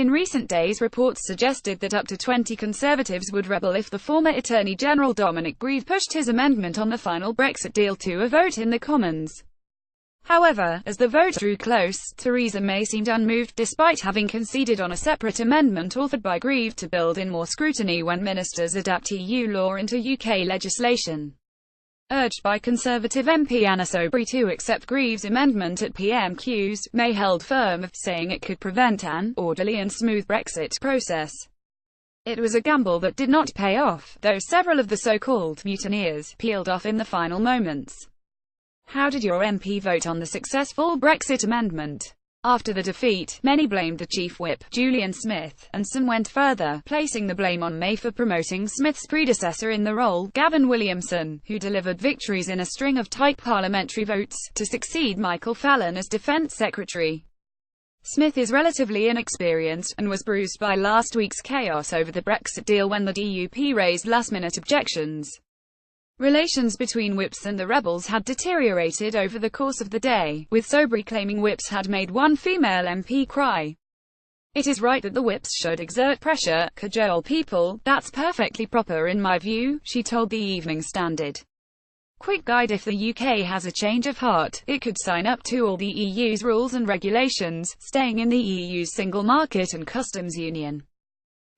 In recent days, reports suggested that up to 20 Conservatives would rebel if the former Attorney General Dominic Grieve pushed his amendment on the final Brexit deal to a vote in the Commons. However, as the vote drew close, Theresa May seemed unmoved, despite having conceded on a separate amendment authored by Grieve to build in more scrutiny when ministers adapt EU law into UK legislation. Urged by Conservative MP Anna Soubry to accept Grieve's amendment at PMQs, May held firm, saying it could prevent an orderly and smooth Brexit process. It was a gamble that did not pay off, though several of the so-called mutineers peeled off in the final moments. How did your MP vote on the successful Brexit amendment? After the defeat, many blamed the Chief Whip, Julian Smith, and some went further, placing the blame on May for promoting Smith's predecessor in the role, Gavin Williamson, who delivered victories in a string of tight parliamentary votes, to succeed Michael Fallon as Defence Secretary. Smith is relatively inexperienced, and was bruised by last week's chaos over the Brexit deal when the DUP raised last-minute objections. Relations between Whips and the rebels had deteriorated over the course of the day, with Soubry claiming Whips had made one female MP cry. It is right that the Whips should exert pressure, cajole people, that's perfectly proper in my view, she told the Evening Standard. Quick guide: if the UK has a change of heart, it could sign up to all the EU's rules and regulations, staying in the EU's single market and customs union.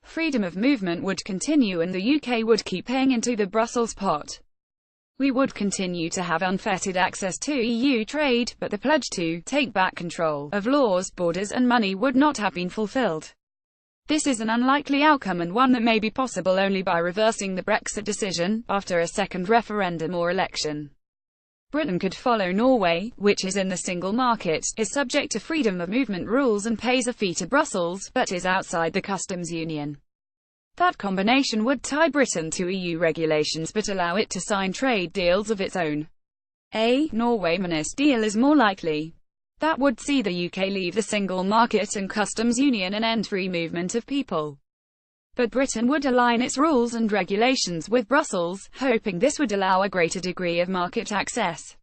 Freedom of movement would continue and the UK would keep paying into the Brussels pot. We would continue to have unfettered access to EU trade, but the pledge to take back control of laws, borders and money would not have been fulfilled. This is an unlikely outcome and one that may be possible only by reversing the Brexit decision, after a second referendum or election. Britain could follow Norway, which is in the single market, is subject to freedom of movement rules and pays a fee to Brussels, but is outside the customs union. That combination would tie Britain to EU regulations but allow it to sign trade deals of its own. A Norway-Minus deal is more likely. That would see the UK leave the single market and customs union and end free movement of people. But Britain would align its rules and regulations with Brussels, hoping this would allow a greater degree of market access.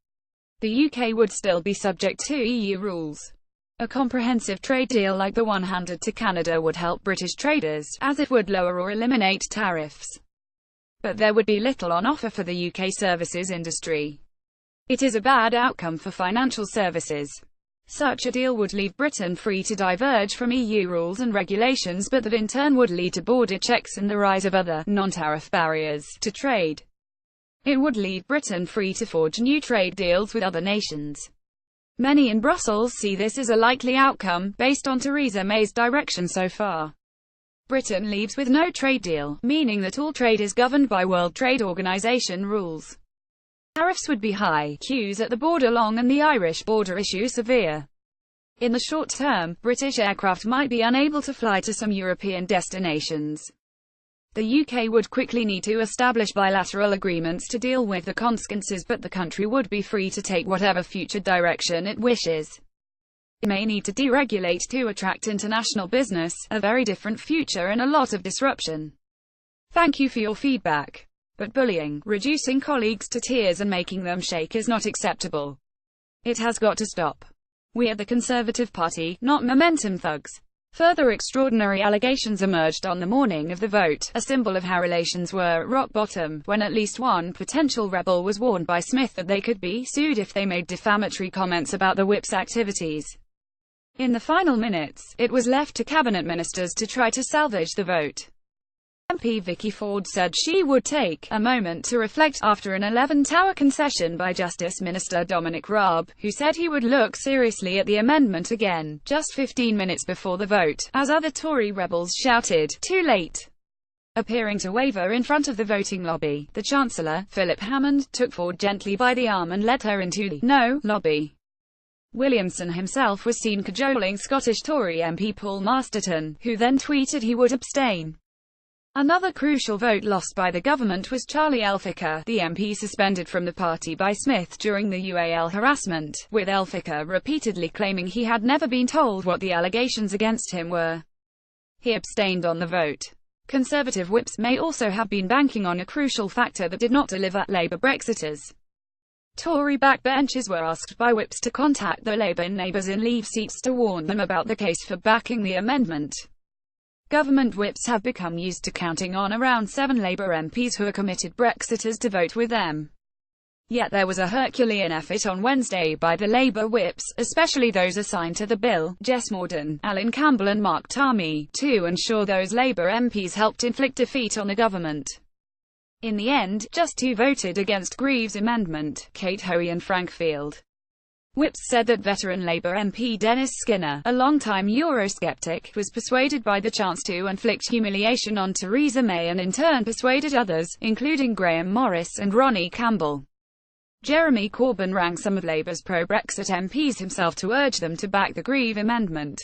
The UK would still be subject to EU rules. A comprehensive trade deal like the one handed to Canada would help British traders, as it would lower or eliminate tariffs. But there would be little on offer for the UK services industry. It is a bad outcome for financial services. Such a deal would leave Britain free to diverge from EU rules and regulations, but that in turn would lead to border checks and the rise of other, non-tariff barriers to trade. It would leave Britain free to forge new trade deals with other nations. Many in Brussels see this as a likely outcome, based on Theresa May's direction so far. Britain leaves with no trade deal, meaning that all trade is governed by World Trade Organization rules. Tariffs would be high, queues at the border long and the Irish border issue severe. In the short term, British aircraft might be unable to fly to some European destinations. The UK would quickly need to establish bilateral agreements to deal with the consequences, but the country would be free to take whatever future direction it wishes. It may need to deregulate to attract international business, a very different future and a lot of disruption. Thank you for your feedback. But bullying, reducing colleagues to tears and making them shake is not acceptable. It has got to stop. We are the Conservative Party, not momentum thugs. Further extraordinary allegations emerged on the morning of the vote, a symbol of how relations were at rock bottom, when at least one potential rebel was warned by Smith that they could be sued if they made defamatory comments about the Whip's activities. In the final minutes, it was left to cabinet ministers to try to salvage the vote. MP Vicky Ford said she would take a moment to reflect after an 11th-hour concession by Justice Minister Dominic Raab, who said he would look seriously at the amendment again, just 15 minutes before the vote, as other Tory rebels shouted, "Too late!" Appearing to waver in front of the voting lobby, the Chancellor, Philip Hammond, took Ford gently by the arm and led her into the "no" lobby. Williamson himself was seen cajoling Scottish Tory MP Paul Masterton, who then tweeted he would abstain. Another crucial vote lost by the government was Charlie Elphicke, the MP suspended from the party by Smith during the UAL harassment, with Elphicke repeatedly claiming he had never been told what the allegations against him were. He abstained on the vote. Conservative whips may also have been banking on a crucial factor that did not deliver: Labour Brexiters. Tory backbenchers were asked by whips to contact their Labour neighbours in Leave seats to warn them about the case for backing the amendment. Government whips have become used to counting on around 7 Labour MPs who are committed Brexiters to vote with them. Yet there was a Herculean effort on Wednesday by the Labour whips, especially those assigned to the bill, Jess Morden, Alan Campbell and Mark Tarmy, to ensure those Labour MPs helped inflict defeat on the government. In the end, just 2 voted against Grieve's amendment, Kate Hoey and Frank Field. Whips said that veteran Labour MP Dennis Skinner, a longtime Eurosceptic, was persuaded by the chance to inflict humiliation on Theresa May and in turn persuaded others, including Graham Morris and Ronnie Campbell. Jeremy Corbyn rang some of Labour's pro-Brexit MPs himself to urge them to back the Grieve amendment.